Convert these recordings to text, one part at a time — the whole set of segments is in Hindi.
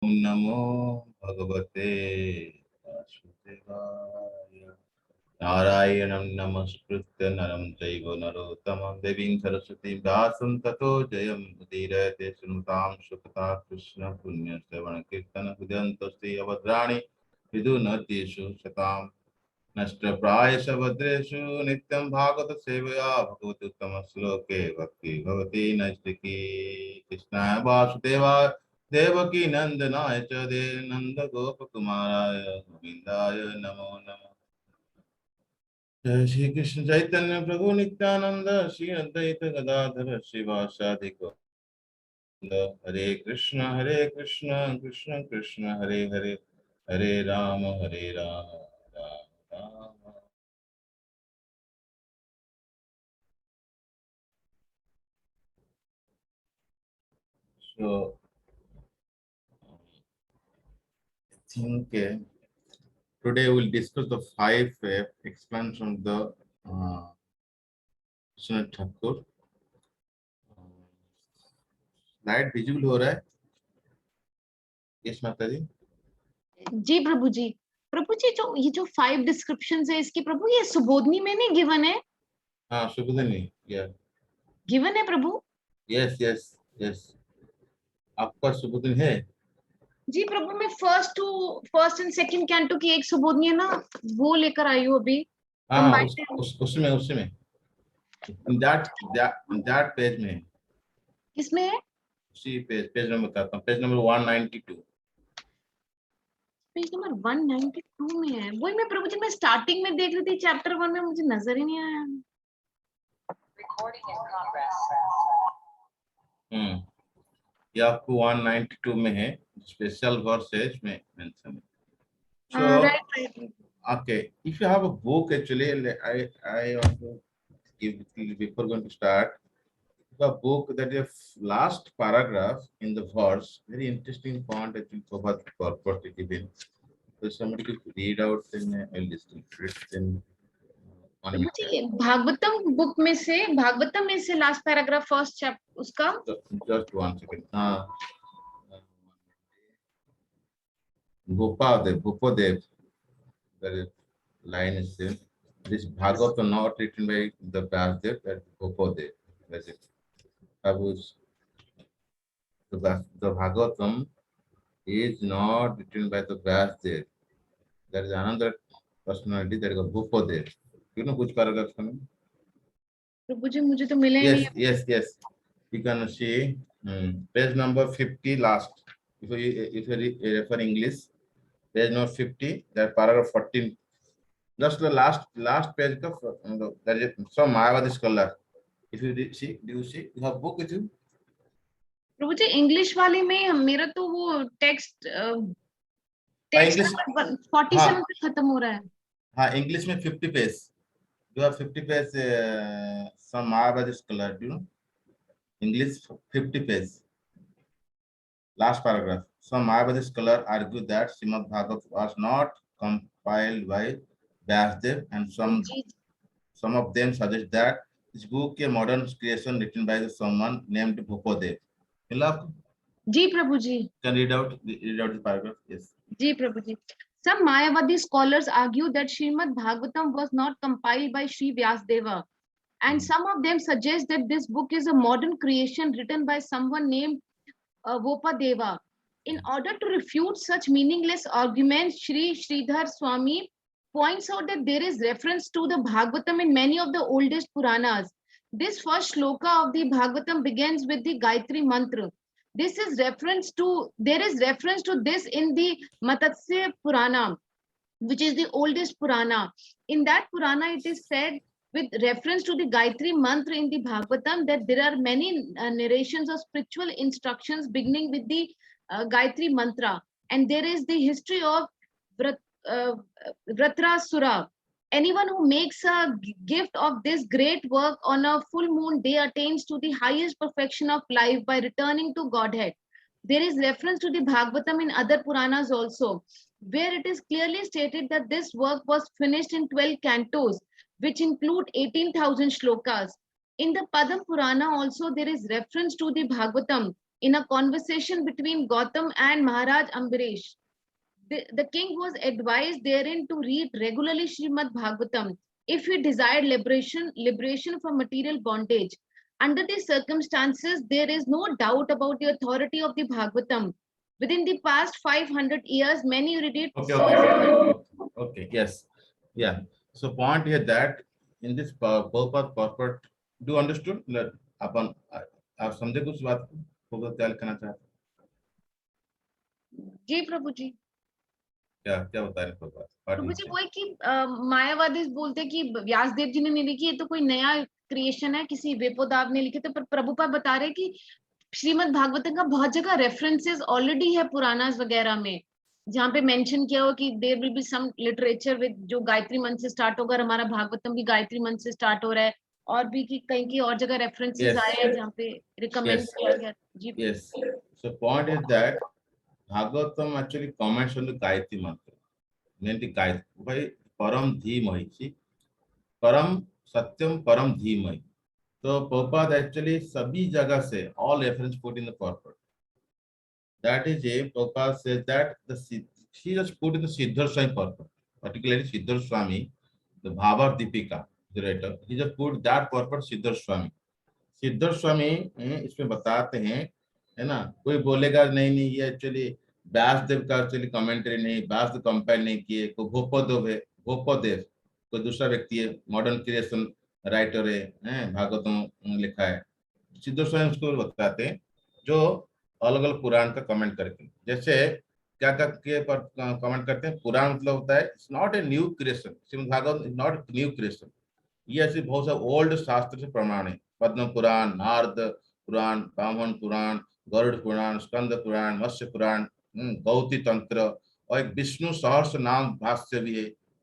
नमो भगवते वासुदेवाय। नारायणं नमस्कृत्य नरं चैव नरोत्तमं देवीं सरस्वतीं व्यासं ततो जयं मुदीरयते। श्रीनुतां सुखता कृष्ण पुण्य श्रवण कीर्तन हृदयन्तस्ते अभद्राणि विदुनतीषु शतां नष्टप्रायश भद्रेषु नित्यं भागवत सेवया भगवती उत्तम श्लोके भक्ति भवती नैष्टिकी। कृष्णाय वासुदेवाय देवकी नंदनाय च नंद गोप कुमाराय गोविंदाय नमो नमः। जय श्री कृष्ण चैतन्य प्रभु नित्यानंद श्री अद्वैत गदाधर शिवासादि गौर। हरे कृष्ण कृष्ण कृष्ण हरे हरे, हरे Ram Ram Ram. So I think today we'll discuss the five expansion of the Krishna Thakur. Slide visible हो रहा है? Yes माता जी। जी प्रभु जी। प्रभु जी जो ये जो 5 डिस्क्रिप्शंस है इसकी प्रभु, ये सुबोधनी में नहीं गिवन है? हाँ सुबोधनी या गिवन है प्रभु? यस यस यस, आपका सुबोधनी है? जी प्रभु, मैं फर्स्ट एंड सेकंड कैंटो की एक सुबोधनी है ना, वो लेकर आई हूँ अभी। हाँ उसमें that पेज में। किसमें है? उसी पेज नंबर बताता हूँ, पेज नंबर 192। पेज नंबर 192 में है। वही मैं प्रभु जी, मैं स्टार्टिंग में देख रही थी चैप्टर 1 में, मुझे नजर ही नहीं आया। ये आपको 192 में है, स्पेशल वर्स है इसमें मेंशन है। So, right. okay, if you have a book, actually, I also give before going to start. The book that is last paragraph in the verse, very interesting point. I think Prabhupada purport it given. So somebody could read out, then I'll listen to it. Then मुझे भागवतम बुक में से, भागवतम में से लास्ट पैराग्राफ फर्स्ट चैप्टर उसका। Just 1 second. Bhupadev, the line is there. This Bhagavatam not written by the Vyasdev, but Bhupadev. That's it. The Bhagavatam is not written by the Vyasdev. There is another personality, that is Bhupadev. You know which paragraph coming? प्रभु जी मुझे तो मिले Yes, नहीं। yes. You can see page number 50 last. If you refer English, page number 50, that paragraph 14. Just the last page of there is some Mayavadi scholar. If you see, do you see? You have book with you? Prabhu ji English वाले में मेरा तो वो टेक्स्ट नंबर 47 पे खत्म हो रहा है। हाँ, इंग्लिश में 50 page. You have 50 page some Mayavadi scholar, do you know? English 50 page. Last paragraph. Some Mayavadi scholar argue that Srimad Bhagavatam was not compiled by Vyasdev, and some of them suggest that this book is a modern creation written by someone named Bhupadev. जी Prabhu ji. Can read out the paragraph? Yes. जी Prabhu ji. Some Mayavadi scholars argue that Srimad Bhagavatam was not compiled by Sri Vyasdeva, and some of them suggest that this book is a modern creation written by someone named Vopadeva. In order to refute such meaningless arguments, Sri Sridhar Swami points out that there is reference to the Bhagavatam in many of the oldest Puranas. This first shloka of the Bhagavatam begins with the Gayatri Mantra. There is reference to this in the Matsya Purana, which is the oldest Purana. In that Purana, it is said, with reference to the Gayatri Mantra in the Bhagavatam, that there are many narrations of spiritual instructions beginning with the Gayatri Mantra. And there is the history of Vratrasura. Anyone who makes a gift of this great work on a full moon day attains to the highest perfection of life by returning to Godhead. There is reference to the Bhagavatam in other Puranas also, where it is clearly stated that this work was finished in 12 cantos, which include 18,000 shlokas. In the Padam Purana also there is reference to the Bhagavatam, in a conversation between Gautam and Maharaj Ambarish. The king was advised therein to read regularly Srimad Bhagavatam if he desired liberation from material bondage. Under these circumstances, there is no doubt about the authority of the Bhagavatam. Within the past 500 years, many read it. Okay, yes, yeah. So point here that in this purport, do you understood that अपन आप समझे कुछ बात को क्या लिखना चाहते हैं? जी प्रभु जी। क्या क्या बता रहे हैं प्रभु जी वही कि मायावादी बोलते कि व्यासदेव जी ने नहीं लिखी, ये तो कोई नया क्रिएशन है, किसी वेपोदाव ने लिखे। तो पर प्रभुपाद बता रहे कि श्रीमद् भागवतम का बहुत जगह रेफरेंसेस ऑलरेडी है पुराणास वगैरह में, जहाँ पे मेंशन किया हो कि there will be some literature with जो गायत्री मंत्र से स्टार्ट होगा। हमारा भागवतम भी गायत्री मंत्र से स्टार्ट हो रहा है, और भी कि कहीं की और जगह रेफरेंसेस आए हैं जहाँ पे रिकमेंड किया गया। जी yes. So point is that Bhagavatam actually comments on the Gayatri mantra. Mainly Gayatri. भाई परम धीमहि, परम सत्यम परम धीमहि. तो Prabhupada actually सभी जगह से all reference put in the purport. That is a Prabhupada says that he just put in the Siddhar Swami purport, particularly Siddhar Swami, the Bhava Deepika, the writer. He just put that purport Siddhar Swami. सिद्धर स्वामी इसमें बताते हैं, है ना, कोई बोलेगा नहीं नहीं ये एक्चुअली व्यासदेव का एक्चुअली कमेंट्री नहीं, व्यासदेव कंपेयर नहीं किए, कोई भोपदेव है, भोपदेव कोई दूसरा व्यक्ति है, मॉडर्न क्रिएशन राइटर है, भागवतम लिखा है। सिद्धर स्वामी उसको बताते हैं जो अलग अलग पुराण का कमेंट करके, जैसे क्या के पर कमेंट करते हैं, पुराण मतलब होता है it's not a new creation, Shrimad Bhagavat is not new creation, ये ऐसे बहुत सारे ओल्ड शास्त्र से प्रमाण है। पद्म पुराण, नारद पुराण, ब्राह्मण पुराण, गरुड़ पुराण, स्कंद पुराण, मत्स्य पुराण, गौती तंत्र, और एक विष्णु सहस्र नाम भाष्य भी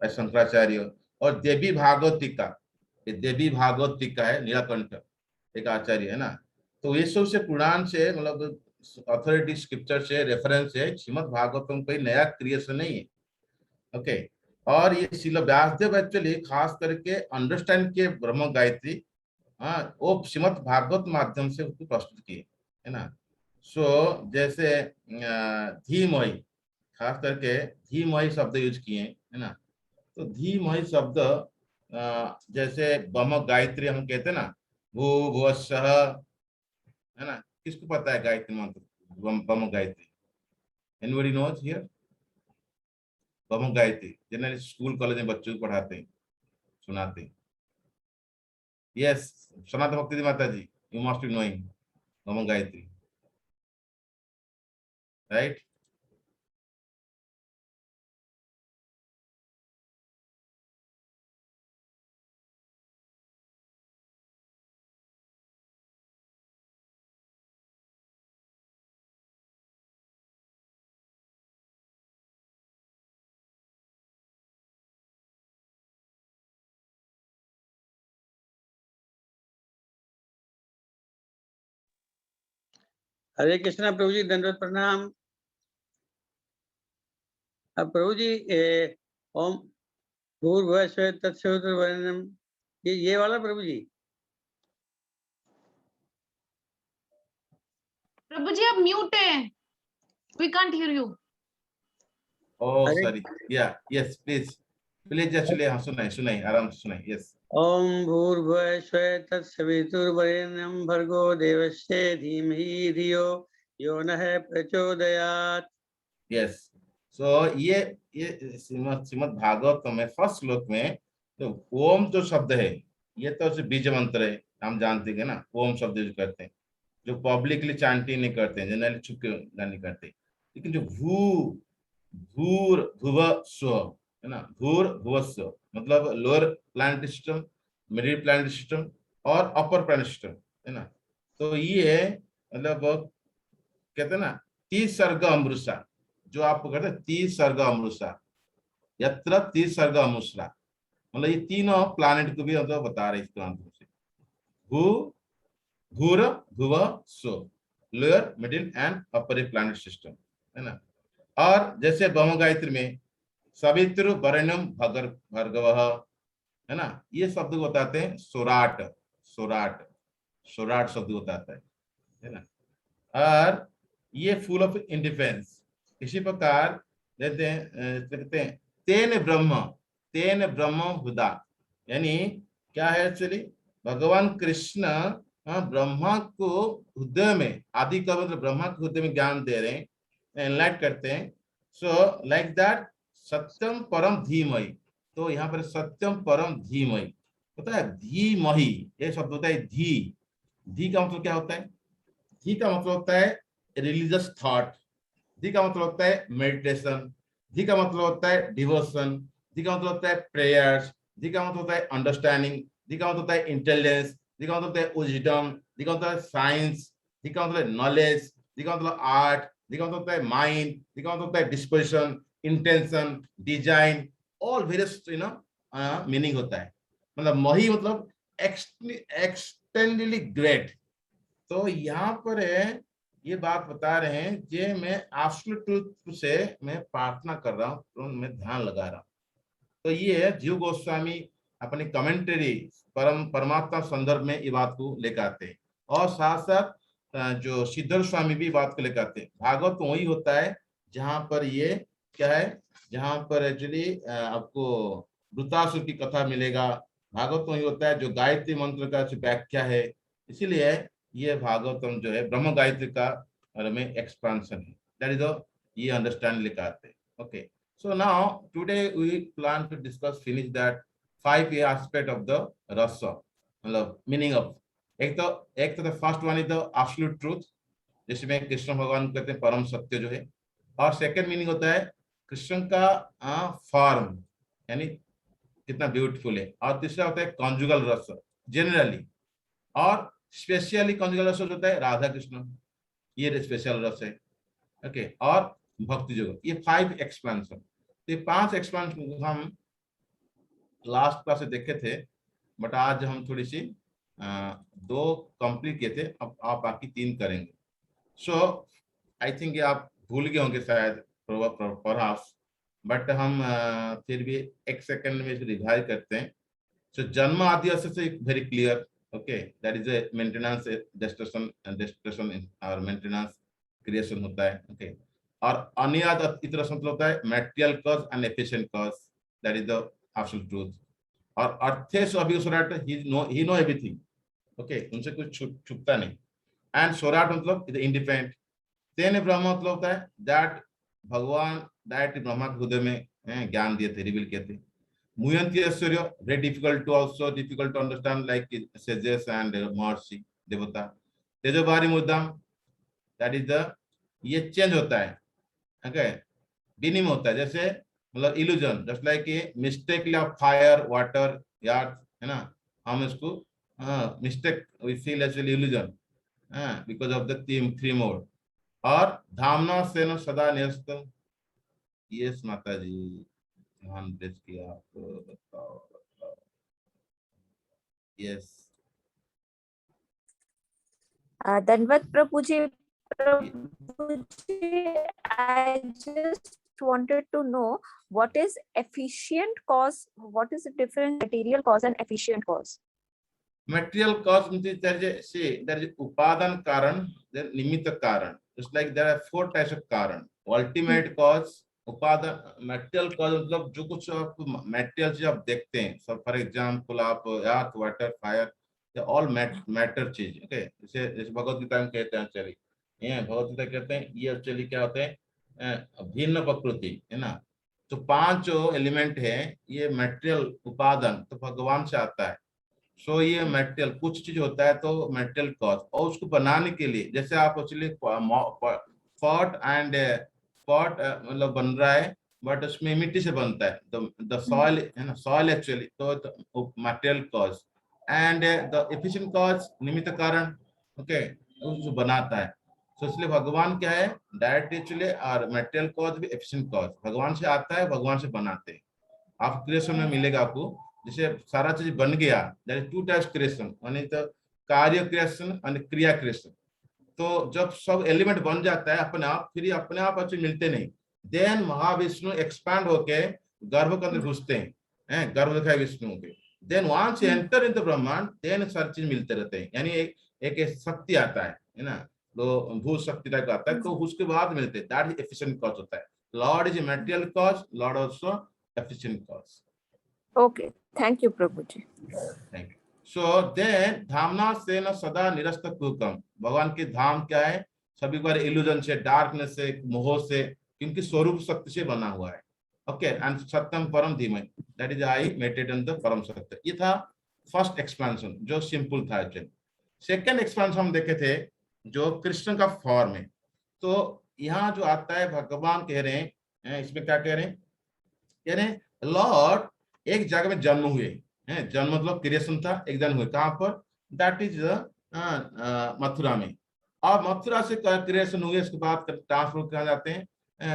है शंकराचार्य, और देवी भागवतिका, ये देवी भागवतिका है नीलकंठ एक आचार्य है ना। तो ये सब से पुराण से मतलब अथॉरिटी स्क्रिप्चर से रेफरेंस है, श्रीमद् भागवतम कोई नया क्रिएशन नहीं है। ओके, और ये श्रील व्यासदेव एक्चुअली खास करके अंडरस्टैंड किए ब्रह्म गायत्री, हाँ, वो श्रीमद् भागवत माध्यम से उसको प्रस्तुत किए, है ना। सो जैसे धीमहि, खास करके धीमहि शब्द यूज किए, है ना। तो धीमहि शब्द जैसे ब्रह्म गायत्री हम कहते हैं ना, भू भुवस्सः, है ना। किसको पता है गायत्री मंत्र, ब्रह्म Gayatri? Anybody knows here? Brahma Gayatri generally school college में बच्चों को पढ़ाते हैं, सुनाते हैं। यस, सनातन भक्ति माता जी, you must be knowing Brahma Gayatri, right? हरे कृष्णा प्रभु जी, दंडवत प्रणाम। अब प्रभु जी ओम भूर्भुवः स्वः तत्सवितुर्वरेण्यं, ये वाला प्रभु जी। प्रभु जी आप म्यूट है, we can't hear you. Oh sorry, yeah yes please please actually हाँ सुनाई आराम से सुनाई। यस, ओम भूर्भुवः स्वः तत्सवितुर्वरेण्यं भर्गो देवस्य धीमहि धियो यो नः प्रचोदयात्। यस, सो ये श्रीमद् भागवत में फर्स्ट श्लोक में तो ओम जो शब्द है ये तो बीज मंत्र है, हम जानते हैं ना, ओम शब्द यूज करते हैं, जो पब्लिकली चांटिंग नहीं करते हैं, जनरली छुप के नहीं करते। लेकिन जो भूर भुव स्व है ना, भूर भुव स्व मतलब lower planetary system, middle planetary system और अपर प्लैनेटरी सिस्टम, है ना। तो ये मतलब कहते हैं ना तीसर्ग अमृषा, जो आपको कहते हैं तीसर्ग अमृषा, यत्र तीसर्ग अमृषा, मतलब ये तीनों प्लैनेट को भी मतलब बता रहे इसके माध्यम से। भू भूर भुव स्व, lower middle and upper planet system, है ना। और जैसे ब्रह्म गायत्री में सवितृ वरेण्यम भर्गवः, है ना, ये शब्द को बताते हैं सोराट, सोराट, सोराट शब्द बताता है ना। और ये फुल ऑफ इंडिफेंस। इसी प्रकार कहते हैं तेन ब्रह्म हुदा, यानी क्या है एक्चुअली, भगवान कृष्ण ब्रह्मा को हृदय में, आदि का मतलब ब्रह्मा के हृदय में ज्ञान दे रहे हैं, एनलाइट करते हैं। सो लाइक दैट सत्यम परम धीमहि, तो यहाँ पर सत्यम परम धीमहि होता है, धीमहि ये शब्द होता है। धी का मतलब क्या होता है? धी का मतलब होता है रिलीजियस थॉट, धी का मतलब होता है मेडिटेशन, धी का मतलब होता है डिवोशन, धी का मतलब होता है प्रेयर्स, धी का मतलब होता है अंडरस्टैंडिंग, धी का मतलब होता है इंटेलिजेंस, धी का मतलब होता है विजडम, धी का मतलब है साइंस, धी का मतलब है नॉलेज, धी का मतलब आर्ट, धी का मतलब होता है माइंड, धी का मतलब होता है disposition, intention, design, all various meaning होता है। मतलब मही मतलब एक्सटेंडली ग्रेट। तो यहाँ पर है ये बात बता रहे हैं, जे मैं एब्सोल्यूट ट्रूथ से मैं प्रार्थना कर रहा हूँ, तो मैं ध्यान लगा रहा हूँ। तो ये है जीव गोस्वामी अपनी कमेंट्री परमात्मा संदर्भ में ये बात को लेकर आते हैं, और साथ साथ जो सिद्धर स्वामी भी बात को लेकर आते हैं। भागवत वही होता है जहाँ पर ये क्या है, जहाँ पर एक्चुअली आपको वृतासुर की कथा मिलेगा। भागवत वही होता है जो गायत्री मंत्र का व्याख्या है। इसीलिए ये भागवतम जो है ब्रह्म गायत्री का में एक्सपांशन है। दैट इज ये अंडरस्टैंड लिखा आते हैं। Okay, so now today we plan to discuss finish that 5 aspect of the rasa, मतलब meaning of। एक तो first one is the absolute truth, जिसमें कृष्ण भगवान कहते हैं परम सत्य जो है। और सेकंड मीनिंग होता है कृष्ण का फॉर्म, यानी कितना ब्यूटीफुल है। और तीसरा होता है कॉन्जुगल रस जनरली, और स्पेशली कॉन्जुगल रस होता है राधा कृष्ण, ये स्पेशल रस है। ओके, और भक्ति योग, ये 5 एक्सपेंशन। तो ये 5 एक्सपेंशन हम लास्ट क्लास से देखे थे, बट आज हम थोड़ी सी 2 कंप्लीट किए थे, अब आप बाकी 3 करेंगे। सो आई थिंक ये आप भूल गए होंगे शायद परहाप्स, बट हम फिर भी 1 सेकंड में रिवाइज करते हैं। सो जन्म आदि से very clear. Okay, that is A maintenance destruction और मेंटेनेंस क्रिएशन होता है। ओके, और अनियाद इतर मतलब होता है material cause and efficient cause, that is the absolute truth. और अर्थेश अभिसोराट ही नो एवरीथिंग। ओके, उनसे कुछ छुपता नहीं। एंड सोराट मतलब इज इंडिपेंडेंट। तेन ब्रह्म मतलब होता है दैट भगवान डायरेक्ट ब्रह्मा के हृदय में ज्ञान दिए थे, रिवील किए थे। मुयंती ऐश्वर्य very difficult to also difficult to understand like sages and महर्षि देवता। तेजोबारी मुद्दाम, that is the, ये चेंज होता है। ओके, विनिम होता है, जैसे मतलब इल्यूजन, जस्ट लाइक ये mistakenly of fire water earth है ना, हम इसको mistake we feel actually illusion because of the three mode. और धामना से न सदा न्यस्त, यस माता जी ध्यान देश किया आप बताओ। Yes, Danvat Prabhuji, I just wanted to know what is efficient cause, what is the difference material cause and efficient cause? material cause means there is upadan karan, then nimitta karan. Just like there are 4 types of karan. Ultimate cause, उपादान, मेटेरियल कॉज मतलब जो कुछ आप मेटेरियल चीज आप देखते हैं, सब फॉर एग्जांपल आप earth water fire, all matter चीज। ओके, जैसे भगवत गीता में कहते हैं चलिए, ये भगवत गीता कहते हैं ये एक्चुअली क्या होते हैं भिन्न प्रकृति है ना। तो 5 जो एलिमेंट है ये मेटेरियल उपादान तो भगवान से आता है। सो ये मेटेरियल कुछ चीज होता है तो मेटेरियल कॉज, और उसको बनाने के लिए जैसे आप एक्चुअली पॉट एंड पॉट मतलब बन रहा है, बट उसमें मिट्टी से बनता है, द सॉइल है ना, सॉइल एक्चुअली तो material cause. And the efficient cause निमित्त कारण। ओके, उसको बनाता है। तो इसलिए भगवान क्या है डायरेक्ट एक्चुअली, और मटेरियल कॉज भी एफिशिएंट कॉज भगवान से आता है, भगवान से बनाते हैं। आप क्रिएशन में मिलेगा आपको, जैसे सारा चीज बन गया, दैट इज 2 टाइप्स क्रिएशन, यानी तो कार्य क्रिएशन और क्रिया क्रिएशन। तो जब सब एलिमेंट बन जाता है अपने आप, फिर अपने आप अच्छे मिलते नहीं, देन महाविष्णु एक्सपैंड होके गर्भ के अंदर घुसते हैं, गर्भ दिखा विष्णु के, देन वहां से एंटर इन द ब्रह्मांड, देन सारी चीज मिलते रहते हैं, यानी एक शक्ति आता है ना, भू शक्ति टाइप आता है, तो उसके बाद मिलते हैं, दैट इज एफिशिएंट कॉज होता है। Lord is a material cause, lord also efficient cause. Okay. Thank you, Prabhuji. Thank you. So then धामना से न सदा निरस्त कुकम, भगवान के धाम क्या है, सभी बार इल्यूजन से, डार्कनेस से, मोह से, क्योंकि स्वरूप सत्य से बना हुआ है। ओके, एंड सत्यम परम धीमहि, that is I meditate on the परम सत्य। ये था फर्स्ट एक्सपेंशन जो सिंपल था एक्चुअली। सेकंड एक्सपेंशन हम देखे थे जो कृष्ण का फॉर्म है। तो यहाँ जो आता है भगवान कह रहे हैं, इसमें क्या कह रहे हैं लॉर्ड एक जगह में जन्म हुए हैं, जन्म मतलब क्रिएशन था, एक जन्म हुए कहाँ पर, दैट इज मथुरा में। और मथुरा से क्रिएशन हुए, इसके बाद ट्रांसफर कहा जाते हैं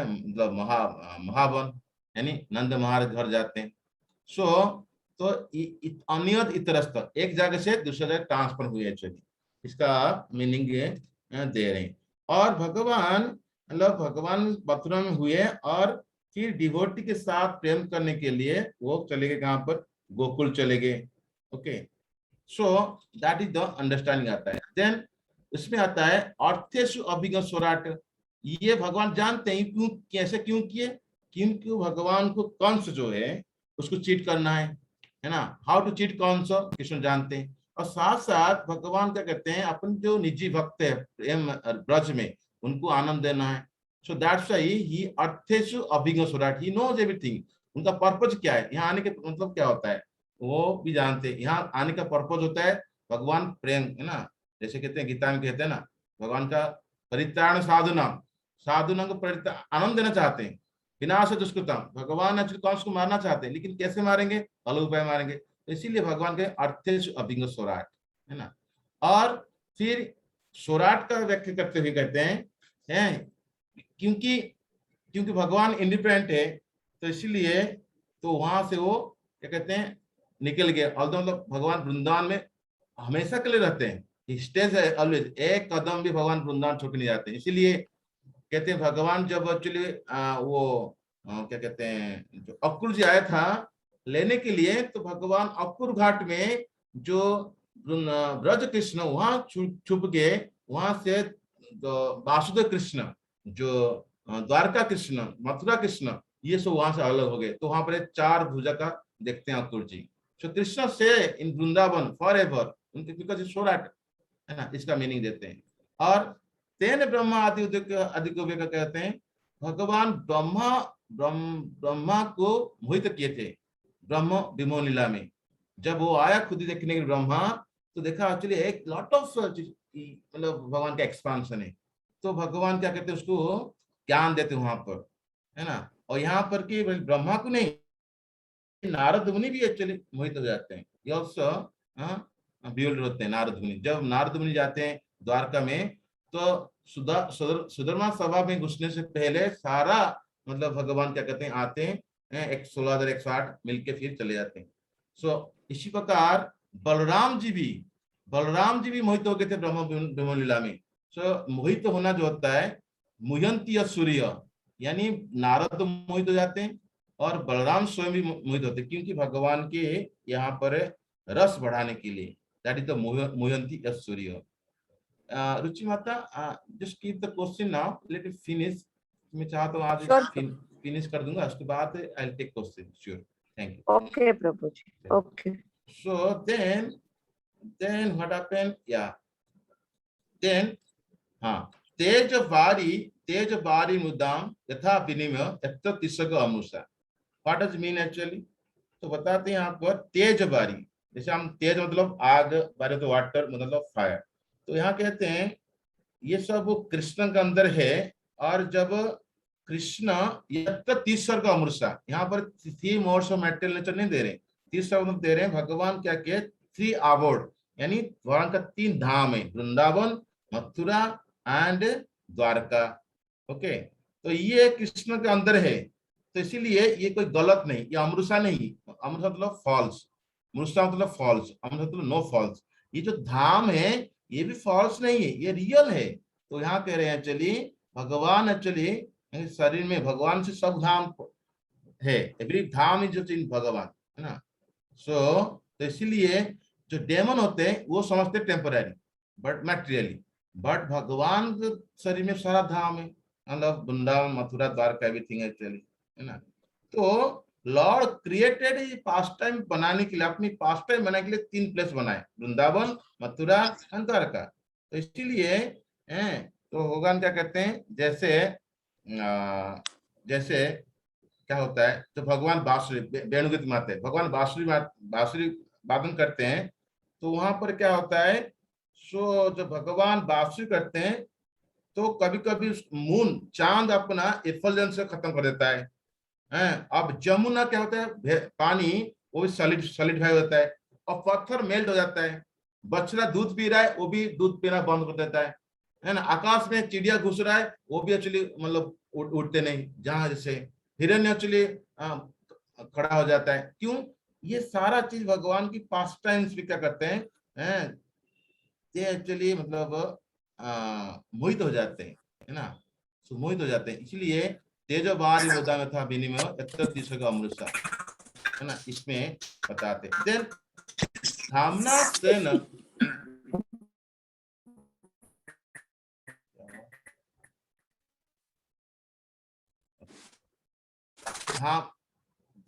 मतलब महावन, यानी नंद महाराज घर जाते हैं। सो तो अनियत इतरस्त, एक जगह से दूसरी जगह ट्रांसफर हुए एक्चुअली, इसका मीनिंग ये दे रहे हैं। और भगवान मतलब भगवान मथुरा में हुए और फिर डिवोटी के साथ प्रेम करने के लिए वो चले गए कहाँ पर, गोकुल चले गए। Okay, so that is the understanding आता है। देन इसमें आता है अर्थेषु अभिज्ञ स्वराट, ये भगवान जानते हैं क्यों, कैसे क्यों किए, क्योंकि भगवान को कंस जो है उसको चीट करना है ना, how to cheat Kamsa Krishna जानते हैं। और साथ साथ भगवान क्या कहते हैं, अपन जो निजी भक्त है प्रेम ब्रज में, उनको आनंद देना है। सो दैट्स व्हाई ही अर्थेषु अभिज्ञ स्वराट, ही नोज एवरीथिंग। उनका पर्पज क्या है, यहाँ आने के मतलब क्या होता है वो भी जानते हैं। यहाँ आने का पर्पज होता है भगवान प्रेम, है ना, जैसे कहते हैं गीता में कहते हैं ना, भगवान का परित्राण साधना, साधुना को आनंद देना चाहते हैं, विनाश दुष्कृतम, भगवान एक्चुअली कंस को मारना चाहते हैं, लेकिन कैसे मारेंगे, अलग उपाय मारेंगे। तो इसीलिए भगवान के अर्थेषु अभिज्ञ स्वराट, है ना। और फिर स्वराट का व्याख्या करते हुए कहते हैं क्योंकि भगवान इंडिपेंडेंट है, तो इसलिए तो वहां से वो क्या कहते हैं निकल गए। मतलब भगवान वृंदावन में हमेशा के लिए रहते हैं, स्टेज है ऑलवेज, एक कदम भी भगवान वृंदावन छोड़ नहीं जाते। इसीलिए कहते हैं भगवान जब एक्चुअली क्या कहते हैं जो अक्रूर जी आया था लेने के लिए, तो भगवान अक्रूर घाट में जो ब्रज कृष्ण वहां छुप गए, वहां से वासुदेव कृष्ण जो द्वारका कृष्ण, मथुरा कृष्ण, ये सब वहां से अलग हो गए। तो वहां पर 4 भुजा का देखते हैं अक्रूर जी। सो कृष्ण से इन वृंदावन फॉर एवर, उनके बिकॉज स्वराट, है ना, इसका मीनिंग देते हैं। और तेन ब्रह्मा आदि को कहते हैं भगवान ब्रह्मा को मोहित किए थे ब्रह्म विमो लीला में। जब वो आया खुद ही देखने के ब्रह्मा, तो देखा एक्चुअली एक लॉट ऑफ मतलब भगवान का एक्सपांशन है। तो भगवान क्या कहते हैं उसको ज्ञान देते वहां पर, है ना। और यहाँ पर कि ब्रह्मा को नहीं, नारद मुनि भी एक्चुअली मोहित हो जाते हैं, ये ऑल्सो ब्यूल्ड होते हैं नारद मुनि। जब नारद मुनि जाते हैं द्वारका में, तो सुधर्मा सभा में घुसने से पहले सारा मतलब भगवान क्या कहते हैं आते हैं, 16,108 मिलके फिर चले जाते हैं। सो इसी प्रकार बलराम जी भी मोहित हो गए थे ब्रह्म लीला में। सो मोहित होना जो होता है मुह्यंती सूर्य, यानी नारद मोहित हो जाते हैं और बलराम स्वयं भी मोहित होते हैं, क्योंकि भगवान के यहाँ पर रस बढ़ाने के लिए, दैट इज द मुह्यंती सूर्य। रुचि माता, just keep the question now, let it finish. मैं चाहता हूँ आज फिनिश कर दूंगा, उसके बाद I will take question, sure. Thank you. Okay, Prabhuji. Okay. So then what happened? Yeah. Then तेज बारी मुदाम यथा विनिमय यत्र तिसग अमृषा। What does mean actually? तो बताते हैं यहाँ पर तेज बारी, जैसे हम तेज मतलब आग, बारी तो वाटर मतलब फायर। तो यहाँ कहते हैं ये सब कृष्ण के अंदर है। और जब कृष्ण यत्र तिसर्ग अमृषा, यहाँ पर 3 मोड्स ऑफ मेटेरियल नेचर नहीं दे रहे, तीसरा मतलब दे रहे हैं भगवान क्या किए 3 अबोर्ड, यानी भगवान का 3 धाम है, वृंदावन, मथुरा एंड द्वारका। ओके, तो ये कृष्ण के अंदर है, तो इसीलिए ये कोई गलत नहीं, ये अमृषा नहीं, अमृषा मतलब फॉल्स, मृषा मतलब फॉल्स, अमृषा मतलब नो फॉल्स। ये जो धाम है ये भी फॉल्स नहीं है, ये रियल है। तो यहाँ कह रहे हैं एक्चुअली भगवान एक्चुअली शरीर में भगवान से सब धाम है, एवरी धाम इज इन भगवान, है ना। सो तो इसीलिए जो डेमन होते हैं वो समझते टेम्पररी बट मैटेरियली, बट भगवान के शरीर में सारा धाम है, मतलब वृंदावन, मथुरा, द्वारका, एवरीथिंग एक्चुअली, है ना। तो लॉर्ड क्रिएटेड ये पास्ट टाइम बनाने के लिए, अपनी पास्ट टाइम बनाने के लिए 3 प्लेस बनाए, वृंदावन, मथुरा एंड द्वारका। तो इसीलिए तो भगवान क्या कहते हैं, जैसे क्या होता है, तो भगवान बांसुरी वेणुगीत माते, भगवान बांसुरी वादन करते हैं, तो वहां पर क्या होता है, सो जब भगवान बांसुरी करते हैं तो कभी कभी मून, चांद अपना एफल्जेंस से खत्म कर देता है। अब जमुना क्या होता है, पानी वो भी सॉलिड भाई होता है, और पत्थर मेल्ट हो जाता है। बछड़ा दूध पी रहा है, वो भी दूध पीना बंद कर देता है ना। आकाश में चिड़िया घुस रहा है, वो भी एक्चुअली मतलब उड़ते नहीं, जहां जैसे हिरण्य एक्चुअली खड़ा हो जाता है। क्यों? ये सारा चीज भगवान की पास्ट टाइम्स भी क्या करते हैं, ये एक्चुअली मतलब मोहित हो जाते हैं, है ना। सो मोहित हो जाते हैं, इसलिए तेजो बारी होता में था विनिमय यत्र दिशा का अमृतसा, है ना, इसमें बताते। देन धामना सेन, हाँ,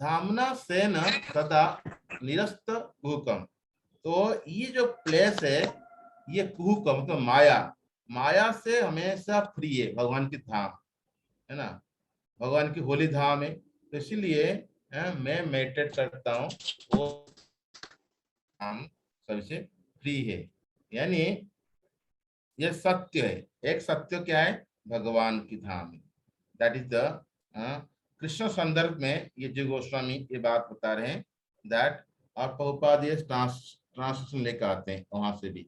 धामना सेन सदा निरस्त कुहुकम। तो ये जो प्लेस है, ये कुहुकम मतलब माया, माया से हमेशा फ्री है भगवान की धाम, है ना, भगवान की होली धाम है। तो इसीलिए मैं मेडिटेट करता हूँ, वो धाम सबसे फ्री है। यानी ये सत्य है, एक सत्य क्या है, भगवान की धाम है, दैट इज द कृष्ण संदर्भ में ये जो गोस्वामी ये बात बता रहे हैं, दैट, और प्रभुपाद ये ट्रांसलेशन लेकर आते हैं वहां से भी,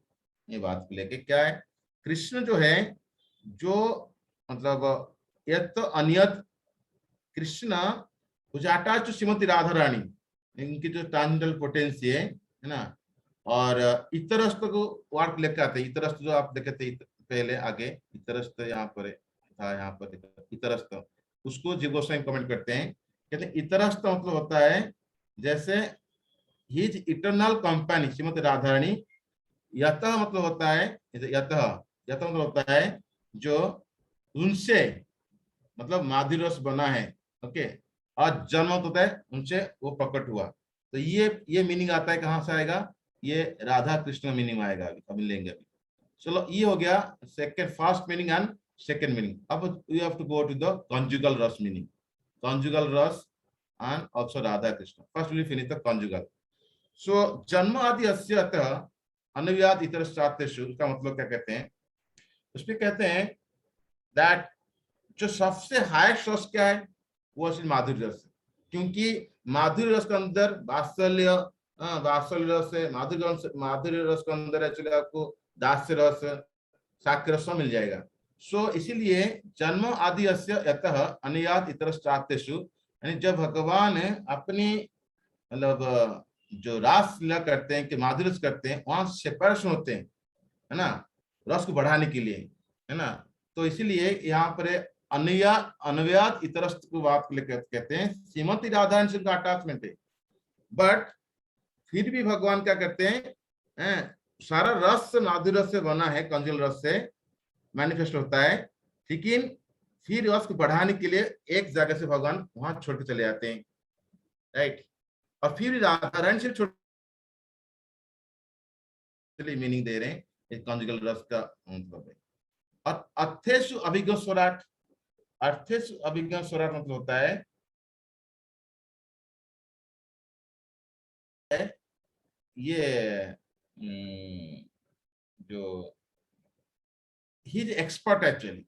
ये बात को लेके क्या है, कृष्ण जो है, जो मतलब यत तो अनियत, कृष्ण उजाटा श्रीमती राधा रानी, इनकी जो ट्रांसेंडेंटल पोटेंसी है ना। और इतरस्त को वार्ड लेकर आते हैं, इतरस्त जो आप देखे थे पहले आगे, इतरस्त यहाँ पर था, यहाँ पर इतरस्त, उसको जीव गोस्वामी कमेंट करते हैं, कहते हैं इतरस्त मतलब होता है जैसे his eternal company Shrimati Radha Rani, यतः मतलब होता है, यतः यतः मतलब होता है जो उनसे मतलब माधुर्य रस बना है, ओके, और जन्म होता है उनसे वो प्रकट हुआ। तो ये मीनिंग आता है, कहाँ से आएगा, ये राधा कृष्ण मीनिंग आएगा, अभी लेंगे अभी। चलो, ये हो गया second, first meaning and second meaning. अब we have to go to the conjugal rasa meaning, conjugal rasa and also Radha Krishna. First we finish the conjugal. So जन्म आदि अस्य अतः अनुव्याद इतर शास्त्रेषु, का मतलब क्या कहते हैं, उसमें कहते हैं दैट जो सबसे हाईएस्ट रस क्या है, वो असली माधुर्य रस है। क्योंकि माधुर्य रस के अंदर वात्सल्य, वात्सल्य रस है, माधुर्य रस के अंदर एक्चुअली आपको दास्य रस, साक्ष्य रस मिल जाएगा। सो इसीलिए जन्म आदि अस्य यतः अनुयात इतर शास्त्रेषु, यानी जब भगवान अपनी मतलब जो रास लीला करते हैं कि माधुर्य रस करते हैं, वहां सेपरेशन होते हैं, है ना, रस को बढ़ाने के लिए, है ना। तो इसीलिए यहाँ पर अनुव्याद इतरस्त को बात कहते हैं, श्रीमती राधा से उनका अटैचमेंट है, बट फिर भी भगवान क्या करते हैं, सारा रस माधुर्य रस से बना है, कंजुगल रस से मैनिफेस्ट होता है, लेकिन फिर रस को बढ़ाने के लिए एक जगह से भगवान वहां छोड़ के चले जाते हैं, राइट। और फिर राधा रानी से छोड़ मीनिंग दे रहे हैं कंजुगल रस का मतलब है। और अर्थेषु अभिज्ञ स्वराट, अर्थेषु अभिज्ञ स्वराट मतलब होता है ये जो ही इज एक्सपर्ट एक्चुअली,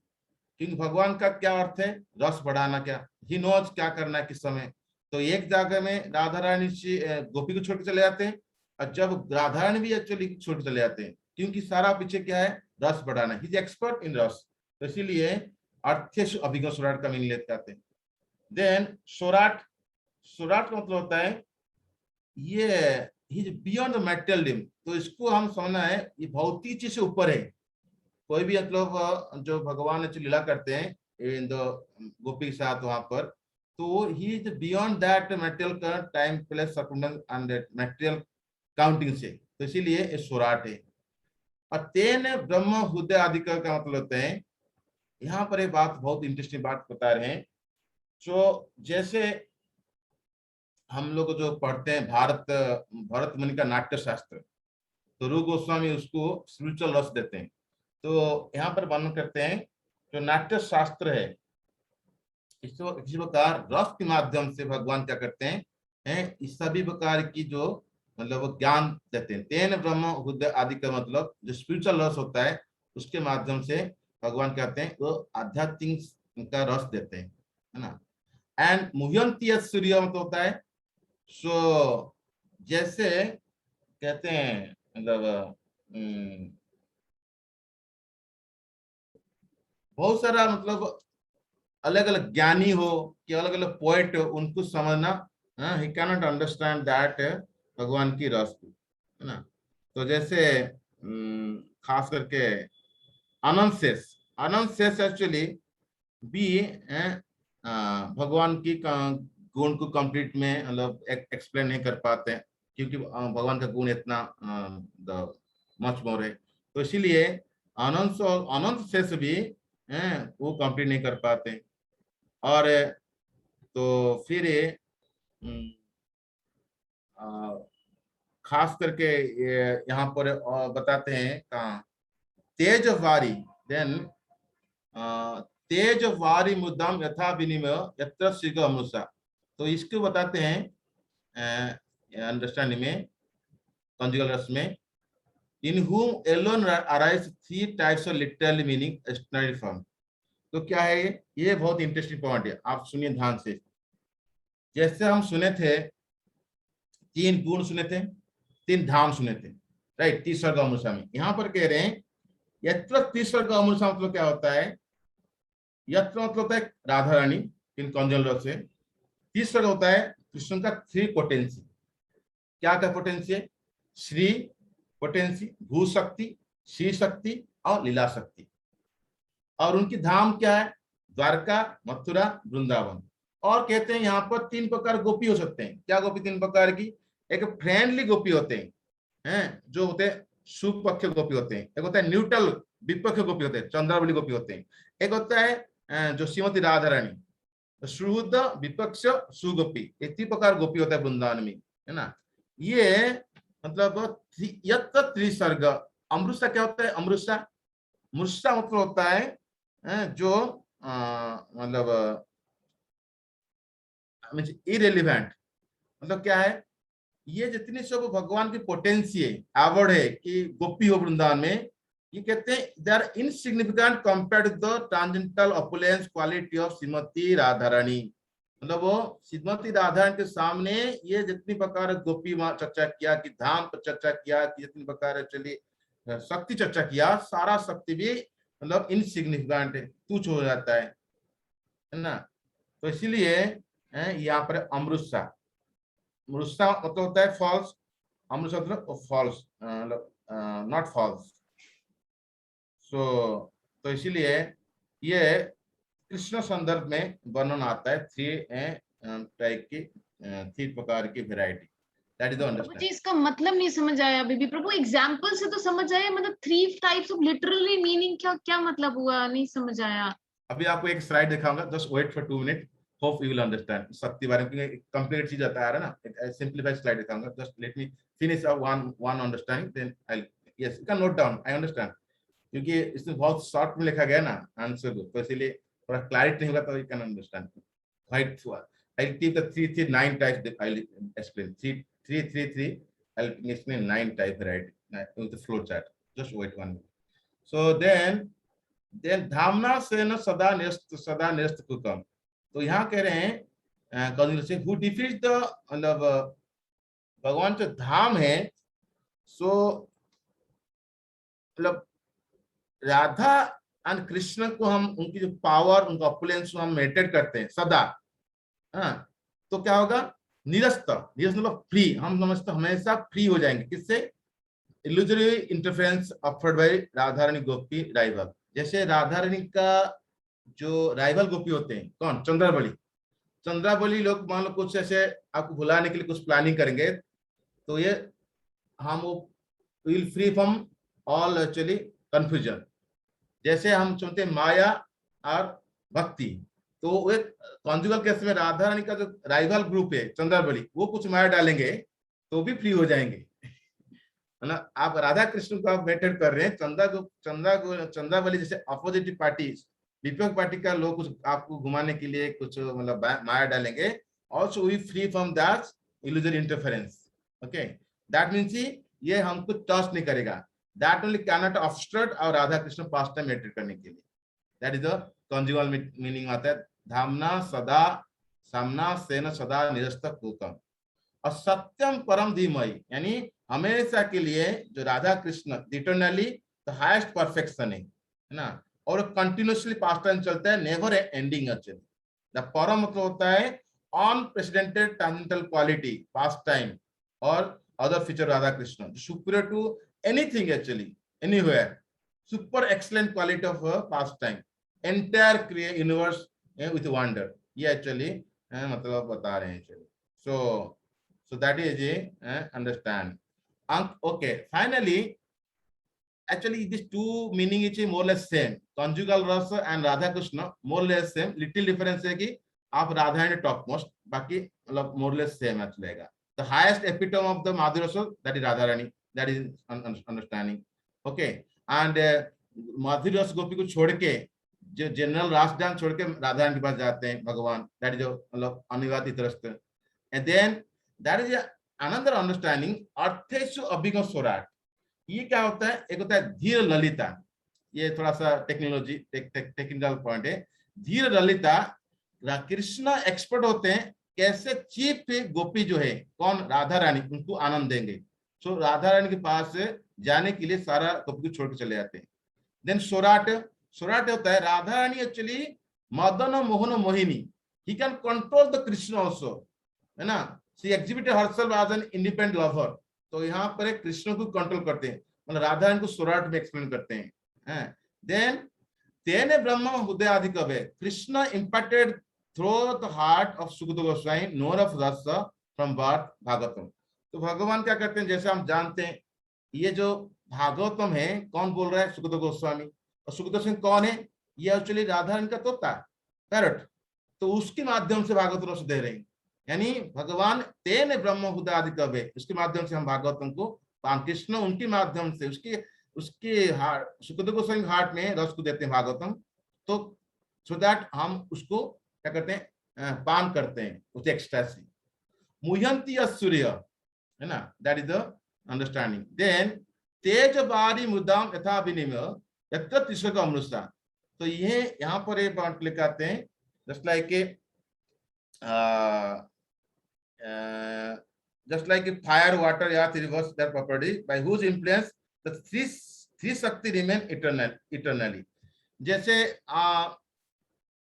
क्योंकि भगवान का क्या अर्थ है, रस बढ़ाना, क्या ही नोज क्या करना है किस समय। तो एक जगह में राधा रानी गोपी को छोड़ के चले जाते हैं, और जब राधा रानी भी एक्चुअली छोड़ के चले जाते हैं, क्योंकि सारा पीछे क्या है, रस बढ़ाना, ही इज एक्सपर्ट इन रस। तो इसीलिए अर्थेश अभिज्ञ स्वराट का मीनिंग लेते आते हैं। देन स्वराट, स्वराट का मतलब होता है ये he is beyond the material dim. तो इसको हम समझना है, ये भौतिक चीज से ऊपर है। कोई भी मतलब जो भगवान लीला करते हैं इन द गोपी के साथ वहां पर, तो he is beyond that material time place circumstance and material counting से। तो इसीलिए ये स्वराट है। और तेन ब्रह्म हृदय आदि का मतलब होते हैं, यहाँ पर एक बात बहुत इंटरेस्टिंग बात बता रहे हैं। जो जैसे हम लोग जो पढ़ते हैं भरत मुनि का नाट्य शास्त्र, तो रूप गोस्वामी उसको स्पिरिचुअल रस देते हैं। तो यहाँ पर वर्णन करते हैं जो नाट्य शास्त्र है, इसी प्रकार रस के माध्यम से भगवान क्या करते हैं इस सभी प्रकार की जो मतलब वो ज्ञान देते हैं। तेन ब्रह्म हृदय आदि का मतलब जो स्पिरिचुअल रस होता है, उसके माध्यम से भगवान कहते हैं वो आध्यात्मिक का रस देते हैं, है ना। एंड मुह्यंती सूर्य मतलब होता है, सो जैसे कहते हैं मतलब बहुत सारा मतलब अलग अलग ज्ञानी हो कि अलग अलग पोएट हो, उनको समझना, he can not understand that भगवान की रस, है ना। तो जैसे खास करके अनंत शेष एक्चुअली भी भगवान की गुण को कंप्लीट में मतलब एक्सप्लेन नहीं कर पाते हैं, क्योंकि भगवान का गुण इतना मच मोर है। तो इसीलिए अनंत शेष भी वो कंप्लीट नहीं कर पाते। और तो फिर खास करके यहाँ पर बताते हैं कहाँ तेज वारी, देन तेज वारी मुद्दाम यथा विनिमय यत्र शीघ्र अमृषा। तो इसको बताते हैं अंडरस्टैंडिंग में कंजुगल रस में, इन whom alone arise three types of literally meaning external form। तो क्या है ये बहुत इंटरेस्टिंग पॉइंट है, आप सुनिए ध्यान से। जैसे हम सुने थे 3 गुण सुने थे, 3 धाम सुने थे, राइट, तीसरा अमृषा में। यहाँ पर कह रहे हैं यत्र तीसरा अमृषा मतलब क्या होता है, यत्र मतलब होता है राधा रानी इन कंजुगल रस से, तीसरा होता है कृष्ण का 3 पोटेंसी। क्या क्या पोटेंसी है, श्री पोटेंसी, भू शक्ति, श्री शक्ति और लीला शक्ति। और उनकी धाम क्या है, द्वारका, मथुरा, वृंदावन। और कहते हैं यहाँ पर 3 प्रकार गोपी हो सकते हैं। क्या गोपी 3 प्रकार की, एक फ्रेंडली गोपी होते हैं जो होते हैं सुपक्ष गोपी होते हैं, एक होता है न्यूट्रल विपक्ष गोपी होते हैं, चंद्रावली गोपी होते हैं, एक होता है जो श्रीमती राधा रानी शुद्ध विपक्ष सुगोपी, ये 3 प्रकार गोपी होता है वृंदावन में, है ना। ये मतलब यत्र त्रिसर्ग। अमृषा क्या होता है, अमृषा मुर्षा मतलब होता है जो मतलब इरेलीवेंट, मतलब क्या है, ये जितनी सब भगवान की पोटेंसी है, अवार्ड है कि गोपी हो वृंदावन में, ये कहते हैं they are insignificant compared to the transcendental opulence quality of Shrimati Radha Rani. मतलब वो श्रीमती राधा रानी के सामने ये जितनी प्रकार गोपी चर्चा किया, कि धाम पर चर्चा किया, कि जितनी प्रकार चलिए शक्ति चर्चा किया, सारा शक्ति भी मतलब इनसिग्निफिकेंट है, तुच्छ हो जाता है ना। तो इसीलिए यहाँ पर अमृषा, मृषा मतलब होता है फॉल्स, अमृषा मतलब फॉल्स, मतलब नॉट फॉल्स। सो तो इसीलिए ये कृष्ण संदर्भ में वर्णन आता है 3 टाइप की 3 प्रकार की variety, that is the Prabhu ji understanding. इसका मतलब नहीं समझ आया अभी भी प्रभु, एग्जाम्पल से तो समझ आया, मतलब 3 टाइप्स ऑफ लिटरली मीनिंग क्या क्या मतलब हुआ, नहीं समझ आया। अभी आपको एक स्लाइड दिखाऊंगा, just wait for 2 minute, hope you will understand शक्ति बारे में, कंप्लीट चीज आता है ना, एक सिंपलीफाइड स्लाइड दिखाऊंगा, just let me finish one understanding, then I yes you can note down, I understand, क्योंकि इसमें बहुत शॉर्ट में लिखा गया ना आंसर को, तो इसलिए थोड़ा क्लैरिटी नहीं होगा तो you can understand right. I'll keep the 3 types. I'll explain 3 I'll explain 9 type variety with the flow chart. Just wait 1 minute. So then धामना से न सदा न्यस्त कुकम। तो यहाँ कह रहे हैं से who defeats the मतलब भगवान जो धाम है, सो मतलब राधा एंड कृष्ण को हम उनकी जो पावर, उनका ऑपुलेंस हम मेडिटेट करते हैं सदा, हाँ, तो क्या होगा, निरस्त मतलब फ्री, हम समझते हमेशा फ्री हो जाएंगे किससे, illusory interference offered by Radha Rani Gopi rival. जैसे राधा रानी का जो राइवल गोपी होते हैं कौन, चंद्रावली लोग मान लो कुछ ऐसे आपको भुलाने के लिए कुछ प्लानिंग करेंगे, तो ये हम वो will free from all actually confusion. जैसे हम सुनते हैं माया और भक्ति, तो वो कॉन्जुगल केस में राधा रानी का जो राइवल ग्रुप है चंद्रावली, वो कुछ माया डालेंगे तो भी फ्री हो जाएंगे, है ना। आप राधा कृष्ण को आप मेथड कर रहे हैं, चंद्रावली जैसे अपोजिट पार्टी, विपक्ष पार्टी का लोग कुछ आपको घुमाने के लिए कुछ मतलब माया डालेंगे, also we free from that illusory interference. Okay, that means ये हमको टच नहीं करेगा, that only cannot obstruct और Radha Krishna past time meditate करने के लिए. That is the conjugal meaning आता है, धामना सदा सामना सेन सदा निरस्तक होतम, और सत्यम परम धीमहि, यानी हमेशा के लिए जो Radha Krishna eternally the highest perfection है ना, और कंटिन्यूअसली पास्ट टाइम चलता है, नेवर एंडिंग एक्चुअली. द परम मतलब होता है unprecedented transcendental quality, pastime or other feature Radha Krishna, superior to anything actually, anywhere, super excellent quality of pastime, entire create universe with wonder. ये actually मतलब बता रहे हैं actually. So that is a understand. Okay, finally, actually these two meaning is more or less same. Conjugal rasa and Radha Krishna more or less same. Little difference है कि आप राधा रानी टॉप मोस्ट, बाकी मतलब मोरलेस सेम चलेगा. The highest epitome of the माधुर्य रस that is Radha Rani, that is understanding. Okay, and माधुर्य रस गोपी को छोड़ के जो जनरल रास डांस छोड़ के राधा रानी के पास जाते हैं भगवान, दैट इज मतलब अनिवार्य तरस्त. And then that is another understanding अर्थेषु अभिगम स्वराट. ये क्या होता है, एक होता है धीर ललिता, ये थोड़ा सा टेक्नोलॉजी टेक्निकल पॉइंट है. धीर ललिता, कृष्ण एक्सपर्ट होते हैं कैसे चीफ गोपी जो है कौन, राधा रानी, उनको आनंद देंगे. सो राधा रानी के पास जाने के लिए सारा गोपी को छोड़ के चले जाते हैं. देन सोराट, सोराट होता है Radha Rani actually Madan Mohan Mohini, he can control the Krishna also, है ना. She exhibited herself as an independent lover. तो यहाँ पर कृष्ण को कंट्रोल करते हैं, मतलब राधा रानी को सोराट में एक्सप्लेन करते हैं. देन तेने ब्रह्म हृदयादि कवे, Krishna impacted through the heart of Sukadeva Goswami, nor of rasa from birth Bhagavatam. तो भगवान क्या करते हैं, जैसे हम जानते हैं ये जो भागवतम है कौन बोल रहा है, सुखदेव गोस्वामी. और सुखदेव गोस्वामी कौन है, ये एक्चुअली राधा रानी का तोता पैरट, तो उसके माध्यम से भागवतम रस दे रहे हैं. यानी भगवान तेने ब्रह्म हृदय आदि कवे, उसके माध्यम से हम भागवतम को, कृष्ण उनके माध्यम से उसके हार्ट, सुखदेव गोस्वामी हार्ट में रस को देते हैं भागवतम. तो सो दैट हम उसको क्या करते हैं, पान करते हैं उस एक्स्ट्रा से. मुह्यंती सूर्य, है ना, that is the understanding. Then तेज बारी मुदाम यथा विनिमय यत्र तिस्रक अमृता. तो ये यहाँ पर एक पॉइंट लिखाते हैं, जस्ट लाइक फायर वाटर या rivers their property by whose influence the three shakti remain eternally. जैसे